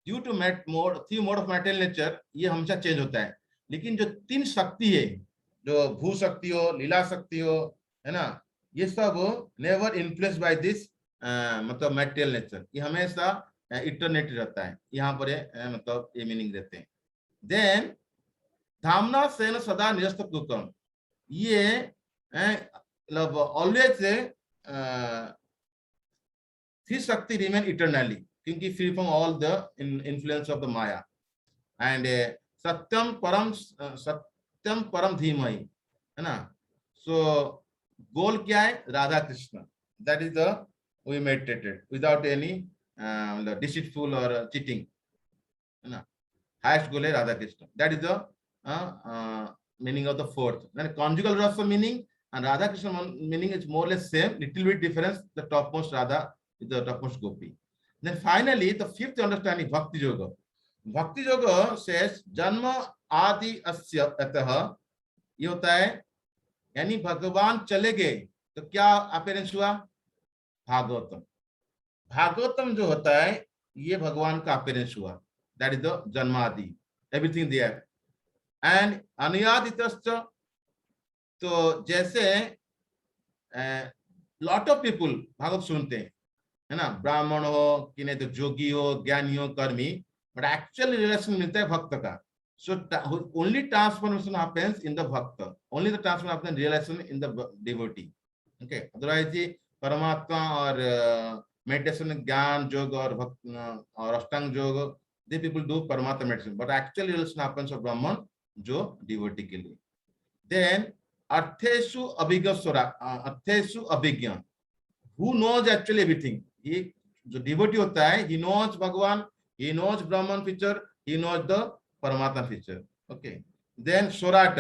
due to three mode of material nature, ये हमेशा चेंज होता है, लेकिन जो तीन शक्ति है, जो भू शक्ति हो, लीला शक्ति हो, है ना, ये सब नेवर इन्फ्लुएंस बाय दिस मतलब मैटेरियल नेचर, ये हमेशा इटर्निटी रहता है. यहाँ पर मतलब ये मीनिंग देते हैं. देन धामना सेन सदा निरस्तक दुतम, ये मतलब always three shakti remain eternally, क्योंकि free from all the influence of the maya. And सत्यम परम धीमहि, है ना. सो गोल क्या है, Radha Krishna, that is the we meditated without any deceitful और चीटिंग, है ना. हाईएस्ट गोल है Radha Krishna, that is the meaning of the fourth. Then conjugal rasa meaning and Radha Krishna meaning is more or less same, little bit difference, the topmost Radha is the topmost gopi. Then finally the fifth understanding, bhakti yoga. Bhakti yoga says janma adi asya atah, ये होता है यानी भगवान चले गए तो क्या अपीयरेंस हुआ, भागवतम. भागवतम जो होता है ये भगवान का अपीयरेंस हुआ, दैट इज द जन्मादि, एवरीथिंग देयर. एंड अनियादितश्च, तो जैसे लॉट ऑफ पीपुल भागवत सुनते हैं, है ना, ब्राह्मण हो कि नहीं तो जोगी हो, ज्ञानी हो, कर्मी, बट एक्चुअल रिलेशन मिलता है भक्त का. So only transformation happens in the bhakta, only the transformation happens relation in the devotee. Okay, otherwise Paramatma और मेडिटेशन, ज्ञान योग और और ashtanga yoga, they people do Paramatma meditation, but actual relation happens of Brahman जो डिवोटी के लिए. देन अर्थेषु अभिज्ञ स्वरा, अर्थेषु अभिज्ञ, who knows actually everything. ये जो डिवोटी होता है, he knows भगवान, he knows ब्राह्मण फीचर, he knows the परमात्मा फीचर. ओके. देन स्वराट,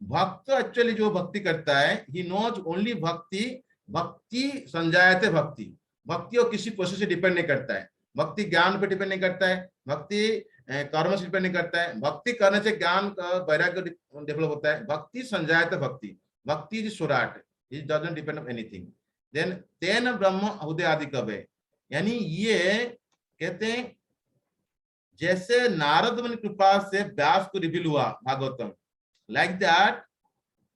भक्त एक्चुअली जो भक्ति करता है, he knows only भक्ति, भक्ति संजायते भक्ति, भक्ति और किसी प्रोसेस से डिपेंड नहीं करता है, भक्ति ज्ञान पे डिपेंड नहीं करता है, भक्ति कर्म से डिपेंड नहीं करता है, भक्ति करने से ज्ञान का वैराग्य डेवलप होता है, भक्ति संजायते भक्ति, bhakti is swarat, it doesn't depend on anything. Then तेन ब्रह्म उदय आदि कवे, यानी ये कहते हैं जैसे नारद मुनि कृपा से व्यास को रिवील हुआ भागवतम, लाइक दैट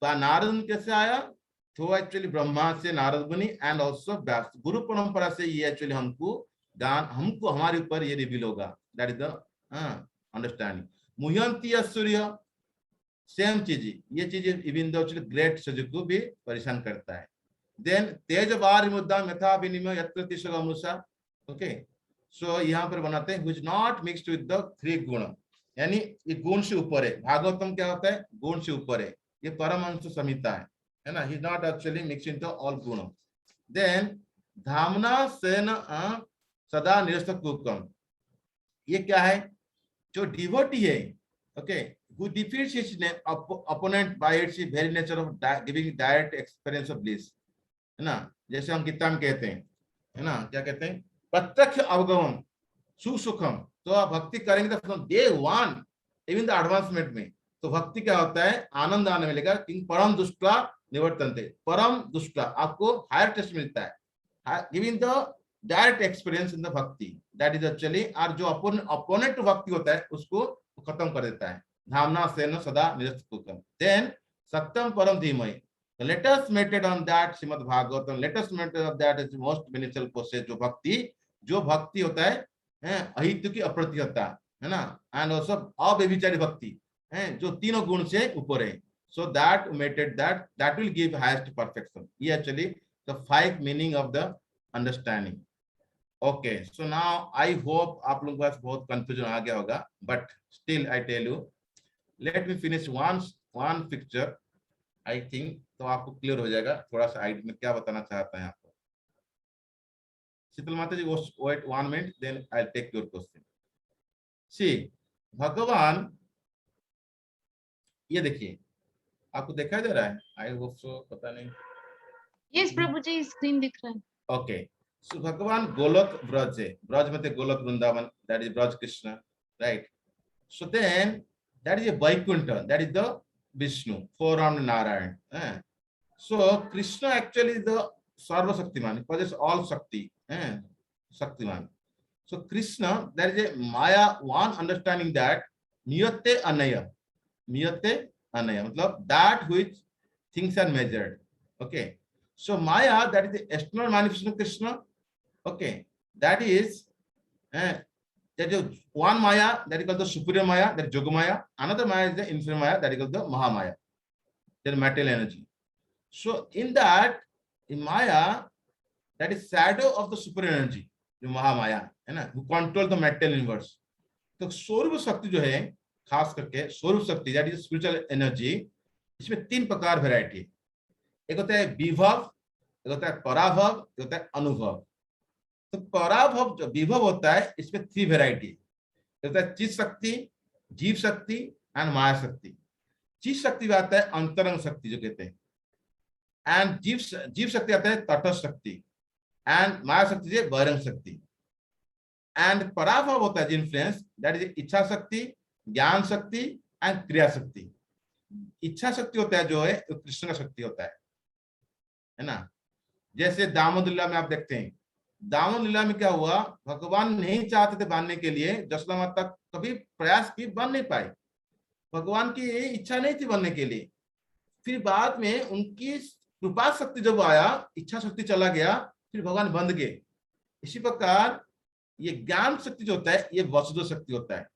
नारद मुनि कैसे आया, तो एक्चुअली ब्रह्मा से नारद मुनि एंड ऑल्सो व्यास, गुरु परंपरा से ये एक्चुअली हमको ज्ञान, हमको हमारे ऊपर ये रिवील होगा. That is the understanding. मुह्यंती सूर्य, सेम चीज, ये चीज इवन दो ग्रेट सज को भी परेशान करता है. देन तेज बार मुद्दा यथा विनिमय यत्र तिसग अनुसा. ओके, सो यहाँ पर बनाते हैं which not mixed with the three गुण, यानी ये गुण से ऊपर है. भागवतम क्या होता है, गुण से ऊपर है, ये परमहंस संहिता है ना, he is not actually mix into all गुण. देन धामना सेन सदा निरस्तक कुकम, ये क्या है, जो डिवोटी है, okay, who defeats his opponent by its very nature of giving direct experience of bliss, है ना, जैसे हम गीता में कहते हैं, है ना, क्या कहते हैं, प्रत्यक्ष अवगमन सुसुखम. तो आप भक्ति करेंगे तो day one even the advancement में, तो भक्ति क्या होता है, आनंद आने मिलेगा. किंग परम दुष्टा निवर्तन्ते, परम दुष्टा आपको हायर टेस्ट मिलता है, giving the direct experience in the भक्ति, दैट इज एक्चुअली, और जो अपोनेंट भक्ति होता है उसको खत्म कर देता है. धामना सेन सदा निरस्तकुकम. देन सत्यम परम धीमहि, let us meditate on that Shrimad Bhagavatam, let us meditate on that is most beneficial process. जो भक्ति होता है अहितु की अप्रतिहत्ता, है ना, एंड ऑल्सो अव्यभिचारी भक्ति है, जो तीनों गुण से ऊपर है. So that meditate that will give highest perfection. ये actually the 5 meaning of the understanding. Okay, so now I hope आप लोगों के पास बहुत कंफ्यूजन आ गया होगा, but still I tell you, let me finish one picture, I think तो आपको क्लियर हो जाएगा थोड़ा सा आइडिया में क्या बताना चाहता है आपको. शीतल माता ji, wait 1 minute, then I take your question. See भगवान, ये देखिए आपको दिखाई दे रहा है, आई होप सो, पता नहीं. Yes, प्रभु जी, स्क्रीन दिख रहा है. ओके, सो भगवान गोलोक ब्रज है, ब्रज में Golok Vrindavan, that is Braj Krishna, right. So then that is a Vaikuntha, that is the Vishnu, four armed Narayan. So Krishna actually the सर्वशक्तिमान, possess all शक्ति, शक्तिमान. So Krishna, that is a maya, one understanding that नियते अनय, नियते अनय मतलब that which things are measured. Okay, so maya, that is the external manifestation of Krishna. Okay, that is that is one maya, that is called the superior maya, that is yogamaya. Another maya is the inferior maya, that is called the mahamaya, the material energy. So in that, in maya, that is shadow of the superior energy, the mahamaya, है ना, who control the material universe. तो स्वरूप शक्ति जो है, खास करके स्वरूप शक्ति, that is spiritual energy, इसमें 3 प्रकार वैरायटी. एक होता है विभव, एक होता है पराभव, एक होता है अनुभव. तो पराभव जो विभव होता है, इसमें 3 वेराइटी. एक होता है चित शक्ति, जीव शक्ति एंड माया शक्ति. चित शक्ति में आता है अंतरंग शक्ति जो कहते हैं, एंड जीव शक्ति आता है तटस्थ शक्ति, एंड माया शक्ति से बहिरंग शक्ति. एंड पराभव होता है इन्फ्लुएंस, दैट इज इच्छा शक्ति, ज्ञान शक्ति एंड क्रिया शक्ति. इच्छा शक्ति होता है जो है कृष्ण का शक्ति होता है ना. जैसे दामोदर लीला में आप देखते हैं, दामोदर लीला में क्या हुआ, भगवान नहीं चाहते थे बांधने के लिए, जसोदा माता कभी प्रयास की, बन नहीं पाई, भगवान की इच्छा नहीं थी बनने के लिए. फिर बाद में उनकी कृपा शक्ति जब आया, इच्छा शक्ति चला गया, फिर भगवान बंध गए. इसी प्रकार ये ज्ञान शक्ति जो होता है ये वसुदेव शक्ति होता है,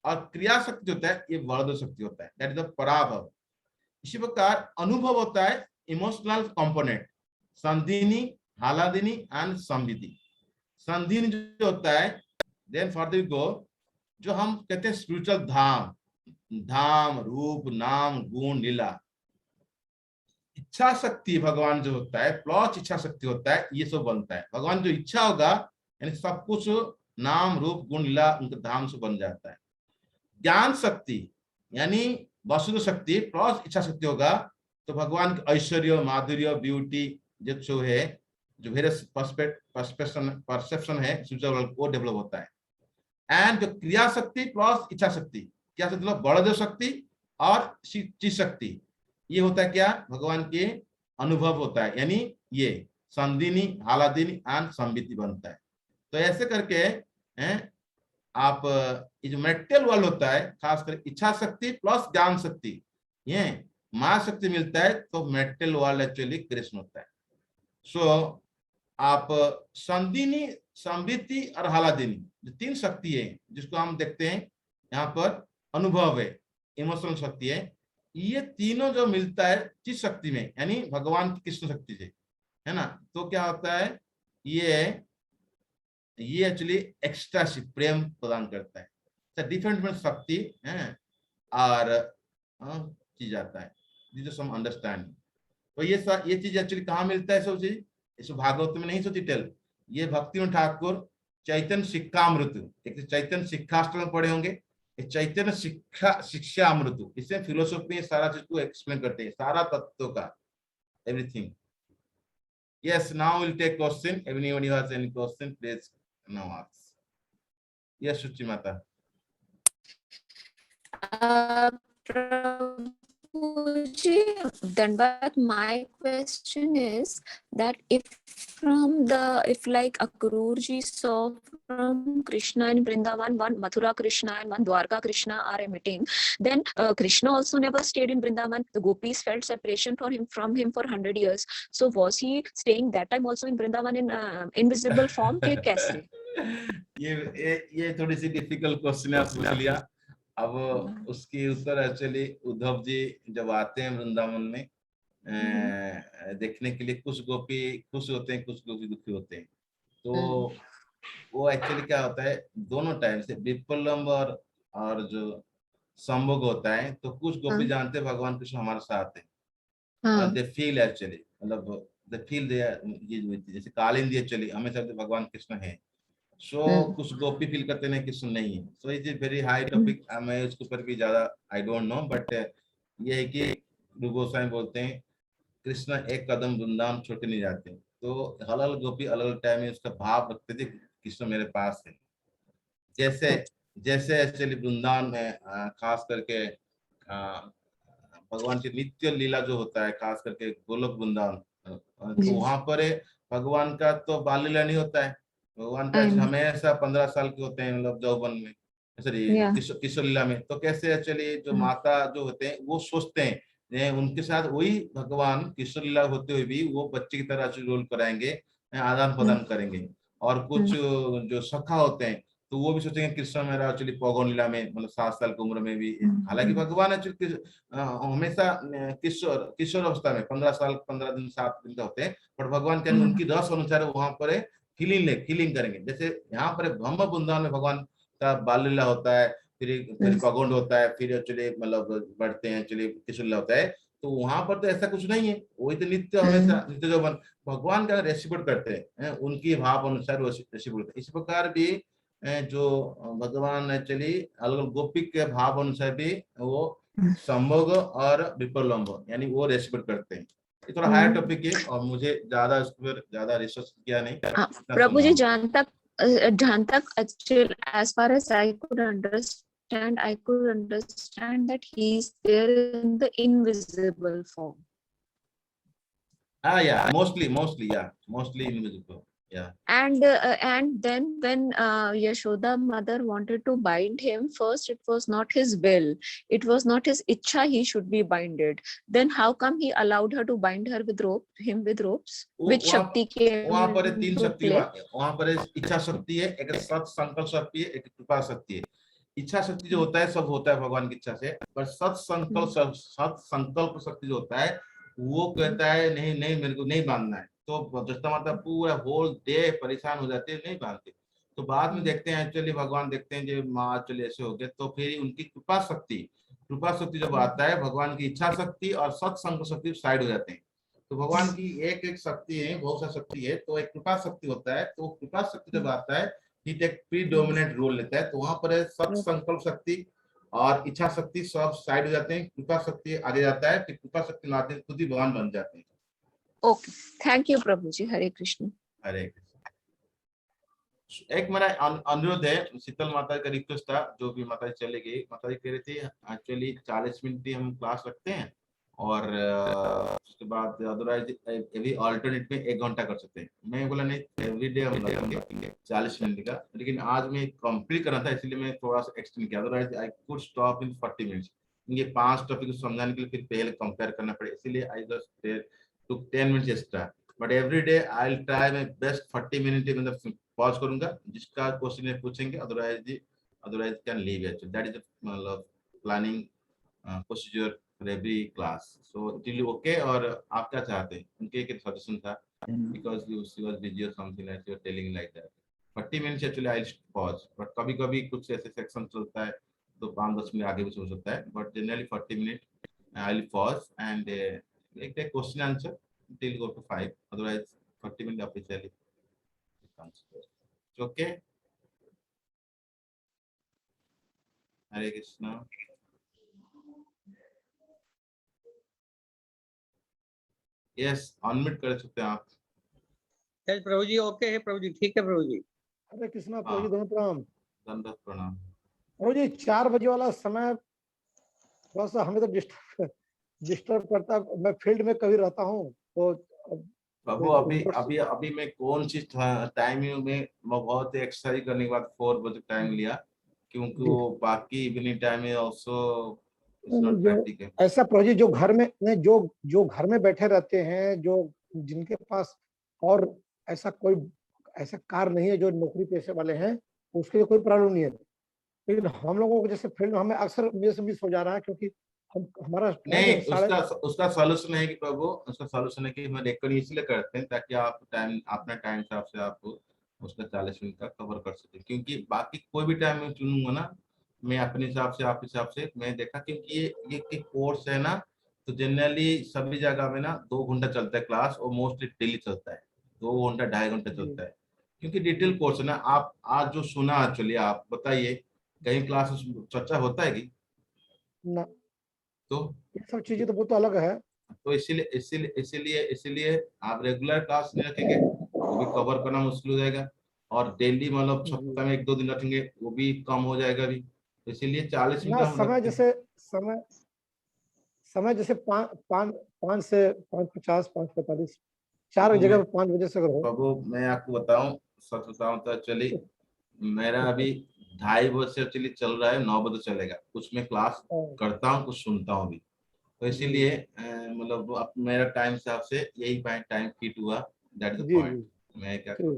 और क्रिया शक्ति जो होता है ये वरदेव शक्ति होता है, दैट इज द पराभव. इसी प्रकार अनुभव होता है इमोशनल कंपोनेंट, संधिनी हालादिनी एंड संविति। संधिनी जो होता है, देन फर्दर गो, जो हम कहते हैं स्पिरिचुअल धाम, धाम रूप नाम गुण लीला, इच्छा शक्ति भगवान जो होता है प्लस इच्छा शक्ति होता है, ये सब बनता है। भगवान जो इच्छा होगा यानी सब कुछ नाम रूप गुण लीला उनके धाम से बन जाता है। ज्ञान शक्ति यानी वसुध शक्ति प्लस इच्छा शक्ति होगा तो भगवान के ऐश्वर्य माधुर्य ब्यूटी जो है, जो वेरियस परसेप्शन है वो डेवलप होता है। एंड जो क्रिया शक्ति प्लस इच्छा शक्ति, क्या शक्ति मतलब बड़देव शक्ति और चित शक्ति, ये होता है क्या भगवान के अनुभव होता है, यानी ये संधिनी हालादिनी एंड संविति बनता है। तो ऐसे करके आप ये जो मेटेरियल वर्ल्ड होता है खासकर इच्छा शक्ति प्लस ज्ञान शक्ति, ये माया शक्ति मिलता है तो मेटेरियल वर्ल्ड एक्चुअली कृष्ण होता है। सो आप संधिनी संविति और हालादिनी जो तीन शक्ति है जिसको हम देखते हैं यहाँ पर अनुभव है, इमोशनल शक्ति है, ये तीनों जो मिलता है जिस शक्ति में यानी भगवान की कृष्ण शक्ति से, है ना, तो क्या होता है ये एक्चुअली एक्सट्रासी प्रेम प्रदान करता है। डिफरेंट शक्ति है और चीज आता है जिसे हम अंडरस्टैंड। तो ये चीज एक्चुअली कहाँ मिलता है सब चीज, इस भागवत में नहीं सो डिटेल, ये भक्ति ठाकुर चैतन्य शिक्षामृत, एक चैतन्य शिक्षाष्टक पढ़े होंगे, चैतन्य शिक्षा अमृत, इससे फिलोसॉफी में सारा चीज को एक्सप्लेन करते हैं, सारा तत्व का everything. Yes, now we'll take question. Anyone who has any question, please now ask. Yes, Suchi Mata. Prabhuji, Dandavat, my question is that if like Akrurji saw from Krishna in Vrindavan, one Mathura Krishna and one Dwarka Krishna are emitting, then Krishna also never stayed in Vrindavan. The gopis felt separation from him for 100 years. So was he staying that time also in Vrindavan in invisible form? कैसे? ये थोड़ी सी डिफिकल्ट क्वेश्चन है, पूछ लिया। अब उसकी उत्तर एक्चुअली उद्धव जी जब आते हैं वृंदावन में देखने के लिए, कुछ गोपी खुश होते हैं कुछ गोपी दुखी होते हैं। तो वो एक्चुअली क्या होता है दोनों टाइम से विप्लम्ब और जो संभोग होता है, तो कुछ गोपी जानते हैं भगवान कृष्ण हमारे साथ है, दे फील एक्चुअली, मतलब दे फील दे, जैसे कालिंदी एक्चुअली हमेशा भगवान कृष्ण है। कुछ गोपी फील करते हैं कृष्ण नहीं है। So it is very high topic, मैं उसके ऊपर भी ज्यादा आई डोंट नो, बट ये है कि गुरु गोसाई बोलते हैं कृष्ण एक कदम वृंदावन छोटे नहीं जाते। तो अलग गोपी अलग टाइम में उसका भाव रखते थे कृष्ण मेरे पास है। जैसे एक्चुअली वृंदावन में खास करके भगवान की नित्य लीला जो होता है, खास करके गोलोक वृंदावन, तो वहां पर भगवान का तो बाल लीला नहीं होता है, भगवान का हमेशा 15 साल के होते हैं, मतलब जौवन में, सॉरी किशोर लीला में। तो कैसे एक्चुअली जो माता जो होते हैं वो सोचते हैं उनके साथ वही भगवान किशोर लीला होते हुए भी वो बच्चे की तरह रोल कराएंगे, आदान प्रदान करेंगे। और कुछ जो सखा होते हैं तो वो भी सोचेंगे कृष्ण मेरा एक्चुअली पौगोन लीला में, मतलब 7 साल की उम्र में भी, हालांकि भगवान एक्चुअली हमेशा किशोर अवस्था में 15 साल 15 दिन 7 दिन का होते हैं, पर भगवान के उनकी रस अनुसार वहां पर फीलिंग करेंगे। जैसे यहाँ पर ब्रह्म वृंदावन में भगवान का बाल लीला होता है, फिर पगोंड होता है, फिर एक्चुअली मतलब बढ़ते हैं एक्चुअली किशोर लीला होता है। तो वहां पर तो ऐसा कुछ नहीं है, वही तो नित्य हमेशा नित्य जौवन भगवान का रेसिप्रोट करते हैं, उनकी भाव अनुसार वो रेसिप्रोट। इस प्रकार भी जो भगवान एक्चुअली अलग गोपी के भाव अनुसार भी वो संभोग और विप्रलम्ब यानी वो रेसिप्रोट करते हैं। ये थोड़ा हायर टॉपिक है और मुझे ज्यादा इस पर ज्यादा रिसर्च किया नहीं। प्रभु जी, जहाँ तक actually as far as I could understand that he is there in the invisible form. Yeah, mostly invisible. Yeah. And then when Yashoda mother wanted to bind him, first it was not his will, it was not his ichha he should be binded. Then how come he allowed her to bind her with him with ropes? Which shakti came? वहाँ पर 3 शक्ति, वहाँ पर इच्छा शक्ति है, एक सत संकल्प शक्ति है, एक कृपा शक्ति है। इच्छा शक्ति जो होता है सब होता है भगवान की इच्छा से, पर सत संकल्प शक्ति जो होता है वो कहता है नहीं मेरे को नहीं बांधना है, तो जिसका मतलब पूरा होल डे परेशान हो जाते हैं, नहीं मानते। तो बाद में देखते हैं एक्चुअली भगवान देखते हैं जो माँ एक्चुअली ऐसे हो गए, तो फिर उनकी कृपा शक्ति जब आता है, भगवान की इच्छा शक्ति और सत्संग शक्ति साइड हो जाते हैं। तो भगवान की एक एक शक्ति है, बहुत सा शक्ति है, तो एक कृपा शक्ति होता है। तो कृपा शक्ति जब आता है, एक प्रीडोमिनेंट रोल लेता है, तो वहां पर सत संकल्प शक्ति और इच्छा शक्ति सब साइड हो जाते हैं, कृपा शक्ति आगे जाता है, फिर कृपा शक्ति में आते हैं, खुद ही भगवान बन जाते हैं। Okay. Thank you, Prabhuji. Hare Krishna. हरे कृष्ण। एक मेरा अनुरोध है, शीतल माता का रिक्वेस्ट था, जो भी माता जी चले गई, माता जी कह रही थी एक्चुअली 40 मिनट ही हम क्लास रखते हैं, और उसके बाद अदरवाइज एवरी अल्टरनेट में 1 घंटा कर सकते हैं। मैं बोला नहीं, एवरीडे हम रखेंगे 40 मिनट का, लेकिन आज मैं कंप्लीट करना था, इसलिए मैं थोड़ा सा एक्सटेंड किया, otherwise I could stop in 40 minutes. ये 5 टॉपिक को समझाने के लिए फिर पहले कंपेयर करना पड़े, इसीलिए I just took 10 minutes extra. But every day I will try my best 40 minute, मतलब पॉज करूंगा, जिसका क्वेश्चन पूछेंगे, otherwise can leave it. That is मतलब planning procedure for every class. So it will okay, और आप क्या चाहते हैं? उनके एक सजेशन था, बिकॉज़ शी वाज बिजी और something like, she was telling like that 40 minutes actually I pause, but कभी-कभी कुछ ऐसे सेक्शन चलता है तो 5-10 मिनट आगे भी हो सकता है, but generally 40 minute I will pause and एक question answer till go to 5, otherwise 40 minutes officially becomes okay. Hare Krishna. Yes, unmute कर सकते हैं आप। यस प्रभु जी, ओके है प्रभु जी, ठीक है प्रभु जी। हरे कृष्णा प्रभु जी, दोनों प्रणाम। दंडवत प्रणाम। प्रभु जी 4 बजे वाला समय थोड़ा सा हमें तो डिस्टर्ब करता है। मैं फील्ड में कभी रहता हूँ, तो बाबू अभी मैं कौन सी टाइमिंग में बहुत एक्सरसाइज करने के बाद 4 बजे टाइम लिया, क्योंकि वो बाकी इवनिंग टाइम में आल्सो इट्स नॉट प्रैक्टिकल। ऐसा प्रभु जी जो घर में नहीं, जो घर में बैठे रहते हैं, जो जिनके पास और ऐसा कार नहीं है, जो नौकरी पेशे वाले हैं, उसके लिए कोई प्रॉब्लम नहीं है। लेकिन हम लोगों को जैसे फील्ड में हमें अक्सर मिस हो जा रहा है, क्योंकि हमारा नहीं, उसका सॉल्यूशन है कि प्रभु, उसका सॉल्यूशन है कि हम रिकॉर्डिंग इसलिए करते हैं ताकि आप अपना टाइम हिसाब से आप उसका 40 मिनट का कवर कर सके, क्योंकि बाकी कोई भी टाइम में चुनूंगा ना मैं अपने हिसाब से, आप हिसाब से मैं देखा, क्योंकि ये कोर्स है ना, तो जनरली सभी जगह में ना 2 घंटा चलता है क्लास, और मोस्टली डेली चलता है 2 घंटा 2.5 घंटा चलता है, क्योंकि डिटेल कोर्स है ना। आप आज जो सुना, चलिए आप बताइए, कहीं क्लास चर्चा होता है कि ना, तो ये सब चीजें तो बहुत अलग है। तो इसीलिए आप रेगुलर क्लास नहीं रखेंगे, वो भी कवर करना मुश्किल हो जाएगा, और डेली मतलब सप्ताह में 1-2 दिन रखेंगे, वो भी कम हो जाएगा भी। तो इसीलिए 40 मिनट ना, हम रखते हैं। समय जैसे 5 से 5:50, 5:45, 4 की जगह 5 बजे से अगर हो। बाबू मैं आपको बताऊं, सच बताऊं तो एक्चुअली मेरा अभी 2:30 बजे से एक्चुअली चल रहा है, 9 बजे चलेगा, कुछ मैं क्लास करता हूँ, कुछ सुनता हूँ भी, तो इसीलिए मतलब अब मेरा टाइम हिसाब से यही टाइम फिट हुआ, दैट इज द पॉइंट। मैं क्या करूं?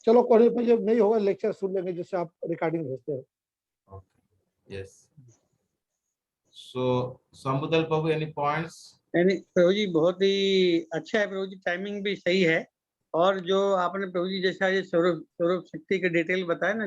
चलो कोई नहीं होगा, लेक्चर सुन लेंगे, जिससे आप रिकॉर्डिंग भेजते हैं। Okay, yes. सो संबुदल प्रभु, एनी पॉइंट्स? नहीं प्रभु जी, बहुत ही अच्छा है प्रभु जी, टाइमिंग भी सही है, और जो आपने प्रभु जी जैसा ये स्वरूप शक्ति के डिटेल बताया ना,